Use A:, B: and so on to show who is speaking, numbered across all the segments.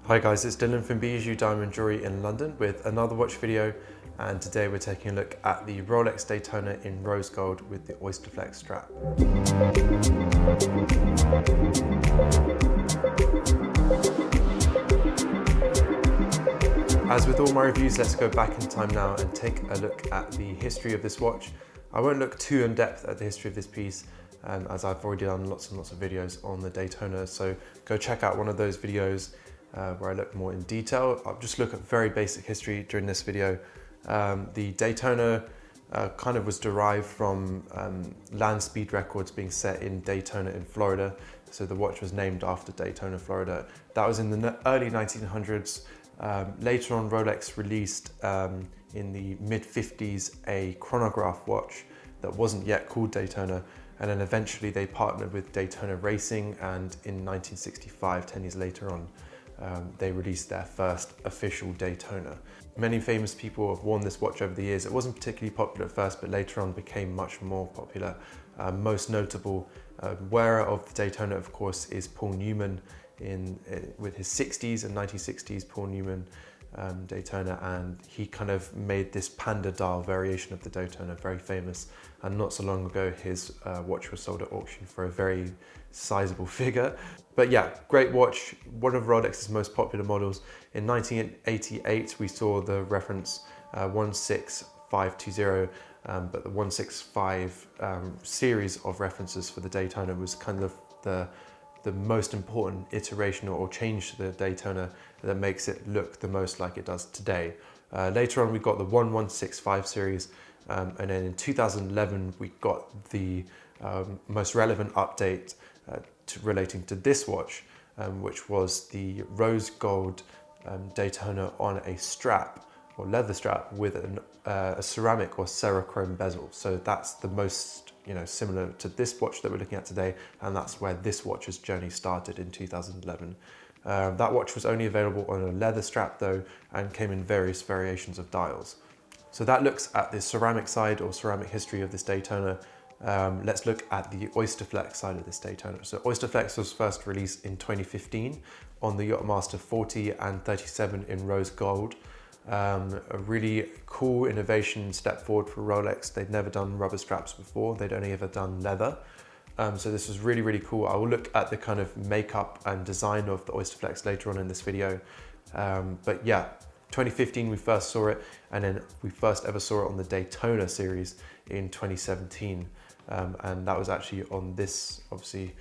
A: Hi guys, it's Dylan from Bijou Diamond Jewellery in London with another watch video, and today we're taking a look at the Rolex Daytona in rose gold with the Oysterflex strap. As with all my reviews, let's go back in time now and take a look at the history of this watch. I won't look too in depth at the history of this piece, as I've already done lots and lots of videos on the Daytona, so go check out one of those videos where I look more in detail. I'll just look at very basic history during this video. The Daytona kind of was derived from land speed records being set in Daytona in Florida. So the watch was named after Daytona, Florida. That was in the early 1900s. Later on, Rolex released in the mid-50s a chronograph watch that wasn't yet called Daytona. And then eventually they partnered with Daytona Racing, and in 1965, 10 years later on, they released their first official Daytona. Many famous people have worn this watch over the years. It wasn't particularly popular at first, but later on became much more popular. Most notable wearer of the Daytona, of course, is Paul Newman with his 60s and 1960s Paul Newman Daytona, and he kind of made this panda dial variation of the Daytona very famous. And not so long ago, his watch was sold at auction for a very sizable figure. But yeah, great watch, one of Rolex's most popular models. In 1988, we saw the reference 16520, but the 165 series of references for the Daytona was kind of the most important iteration or change to the Daytona that makes it look the most like it does today. Later on, we got the 1165 series, and then in 2011, we got the most relevant update relating to this watch, which was the rose gold Daytona on a strap or leather strap with a ceramic or cerachrome bezel. So that's the most similar to this watch that we're looking at today, and that's where this watch's journey started in 2011. That watch was only available on a leather strap though, and came in various variations of dials. So that looks at the ceramic side or ceramic history of this Daytona. Let's look at the Oysterflex side of this Daytona. So Oysterflex was first released in 2015 on the Yachtmaster 40 and 37 in rose gold. A really cool innovation step forward for Rolex. They'd never done rubber straps before. They'd only ever done leather. So this was really, really cool. I will look at the kind of makeup and design of the Oysterflex later on in this video. But yeah, 2015 we first saw it, and then we first ever saw it on the Daytona series in 2017. And that was actually on this, obviously,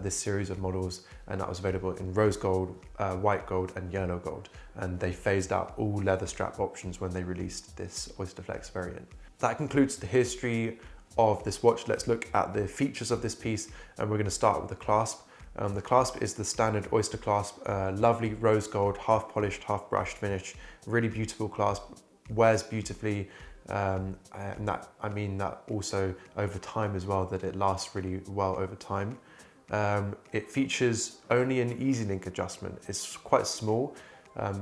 A: this series of models, and that was available in rose gold, white gold and yellow gold. And they phased out all leather strap options when they released this Oysterflex variant. That concludes the history of this watch. Let's look at the features of this piece, and we're going to start with the clasp. The clasp is the standard Oyster clasp, lovely rose gold, half polished, half brushed finish, really beautiful clasp, wears beautifully. And that, I mean that also over time as well, that it lasts really well over time. It features only an Easy Link adjustment. It's quite small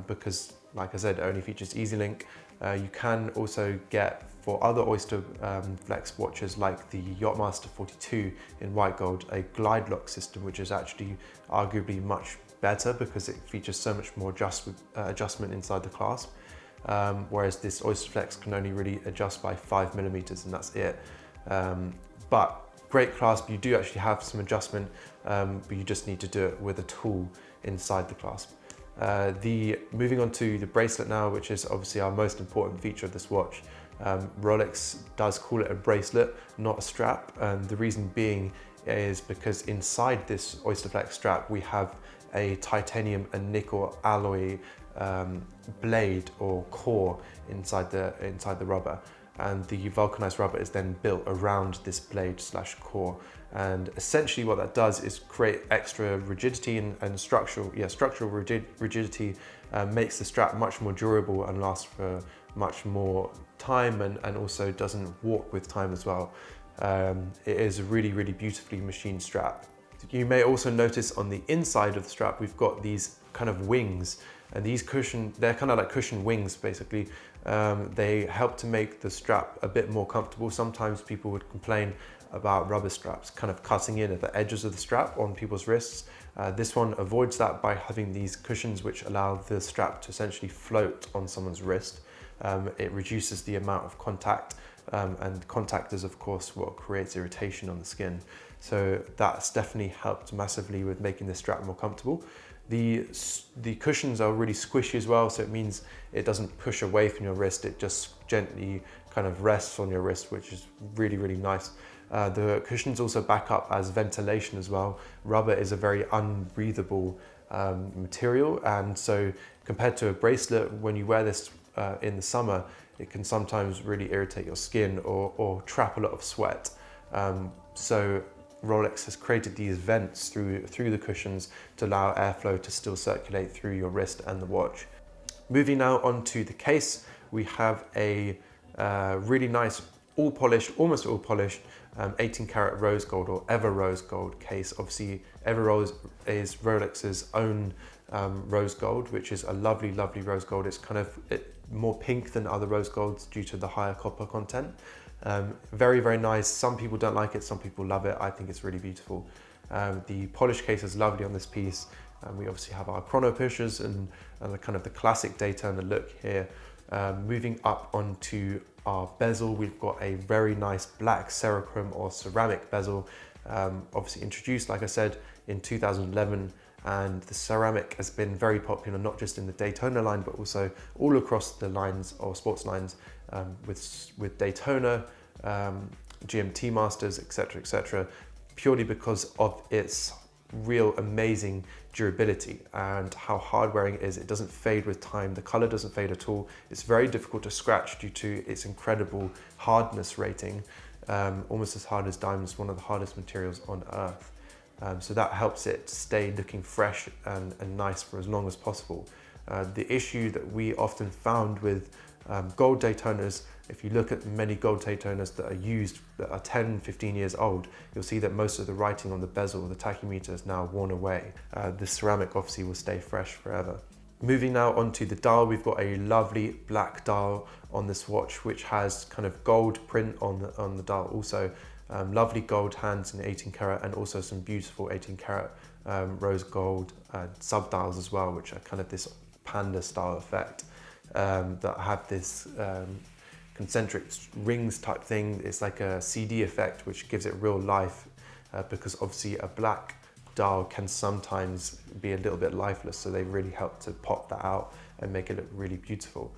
A: because, like I said, it only features Easy Link. You can also get, for other Oysterflex watches like the Yachtmaster 42 in white gold, a glide lock system, which is actually arguably much better because it features so much more adjustment inside the clasp. Whereas this Oysterflex can only really adjust by 5mm, and that's it. But great clasp. You do actually have some adjustment, but you just need to do it with a tool inside the clasp. Moving on to the bracelet now, which is obviously our most important feature of this watch. Rolex does call it a bracelet, not a strap. The reason being is because inside this Oysterflex strap, we have a titanium and nickel alloy blade or core inside the rubber, and the vulcanized rubber is then built around this blade / core. And essentially what that does is create extra rigidity and structural rigidity, makes the strap much more durable and lasts for much more time, and also doesn't warp with time as well. It is a really, really beautifully machined strap. You may also notice on the inside of the strap, we've got these kind of wings, and they're kind of like cushion wings basically. They help to make the strap a bit more comfortable. Sometimes people would complain about rubber straps kind of cutting in at the edges of the strap on people's wrists. This one avoids that by having these cushions which allow the strap to essentially float on someone's wrist. It reduces the amount of contact, and contact is of course what creates irritation on the skin. So that's definitely helped massively with making the strap more comfortable. The cushions are really squishy as well, so it means it doesn't push away from your wrist, it just gently kind of rests on your wrist, which is really, really nice. The cushions also back up as ventilation as well. Rubber is a very unbreathable material, and so compared to a bracelet, when you wear this in the summer, it can sometimes really irritate your skin or trap a lot of sweat. So Rolex has created these vents through the cushions to allow airflow to still circulate through your wrist and the watch. Moving now onto the case, we have a really nice, all polished, almost all polished, 18 karat rose gold or ever rose gold case. Obviously, ever rose is Rolex's own rose gold, which is a lovely, lovely rose gold. It's kind of more pink than other rose golds due to the higher copper content. Very, very nice. Some people don't like it, some people love it. I think it's really beautiful. The polish case is lovely on this piece. We obviously have our chrono pushers and the kind of the classic Daytona look here. Moving up onto our bezel, we've got a very nice black Cerachrome or ceramic bezel, obviously introduced, like I said, in 2011. And the ceramic has been very popular, not just in the Daytona line, but also all across the lines or sports lines, with Daytona, GMT Masters, etc., purely because of its real amazing durability and how hard wearing it is. It doesn't fade with time. The color doesn't fade at all. It's very difficult to scratch due to its incredible hardness rating, almost as hard as diamonds, one of the hardest materials on earth. So that helps it stay looking fresh and nice for as long as possible. The issue that we often found with gold Daytonas, if you look at many gold Daytonas that are used, that are 10, 15 years old, you'll see that most of the writing on the bezel or the tachymeter is now worn away. The ceramic obviously will stay fresh forever. Moving now onto the dial, we've got a lovely black dial on this watch, which has kind of gold print on the dial also. Lovely gold hands in 18 karat and also some beautiful 18 karat rose gold sub dials as well, which are kind of this panda style effect that have this concentric rings type thing. It's like a CD effect, which gives it real life because obviously a black dial can sometimes be a little bit lifeless, so they really help to pop that out and make it look really beautiful.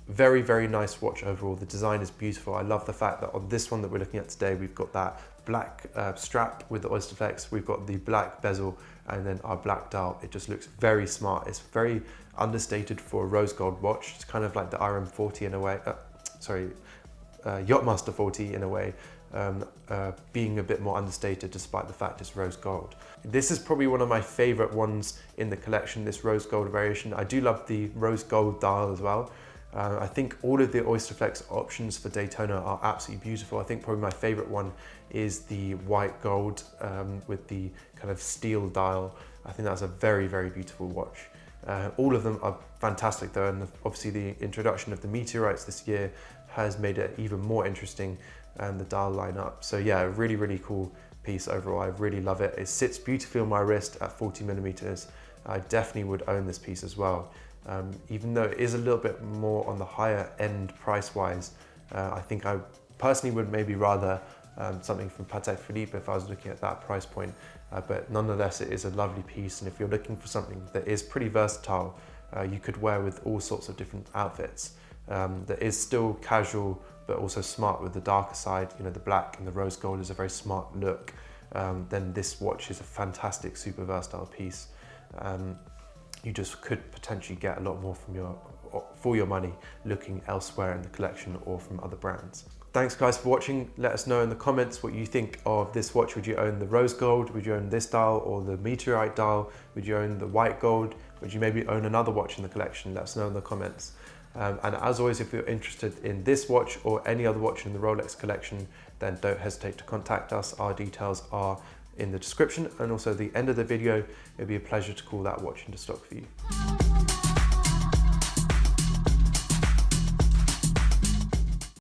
A: Very, very nice watch overall. The design is beautiful. I love the fact that on this one that we're looking at today, we've got that black strap with the Oysterflex, we've got the black bezel, and then our black dial. It just looks very smart. It's very understated for a rose gold watch. It's kind of like the RM40 in a way, Yachtmaster 40 in a way, being a bit more understated despite the fact it's rose gold. This is probably one of my favorite ones in the collection, this rose gold variation. I do love the rose gold dial as well. I think all of the Oysterflex options for Daytona are absolutely beautiful. I think probably my favorite one is the white gold with the kind of steel dial. I think that's a very, very beautiful watch. All of them are fantastic though, and obviously the introduction of the meteorites this year has made it even more interesting, and the dial lineup. So yeah, a really, really cool piece overall. I really love it. It sits beautifully on my wrist at 40 millimeters. I definitely would own this piece as well. Even though it is a little bit more on the higher end price-wise, I think I personally would maybe rather something from Patek Philippe if I was looking at that price point. But nonetheless, it is a lovely piece, and if you're looking for something that is pretty versatile, you could wear with all sorts of different outfits. That is still casual, but also smart with the darker side. You know, the black and the rose gold is a very smart look. Then this watch is a fantastic, super versatile piece. You just could potentially get a lot more for your money looking elsewhere in the collection or from other brands. Thanks guys for watching. Let us know in the comments what you think of this watch. Would you own the rose gold? Would you own this dial or the meteorite dial? Would you own the white gold? Would you maybe own another watch in the collection? Let us know in the comments. And as always, if you're interested in this watch or any other watch in the Rolex collection, then don't hesitate to contact us. Our details are in the description and also the end of the video. It'd be a pleasure to call that watch into stock for you.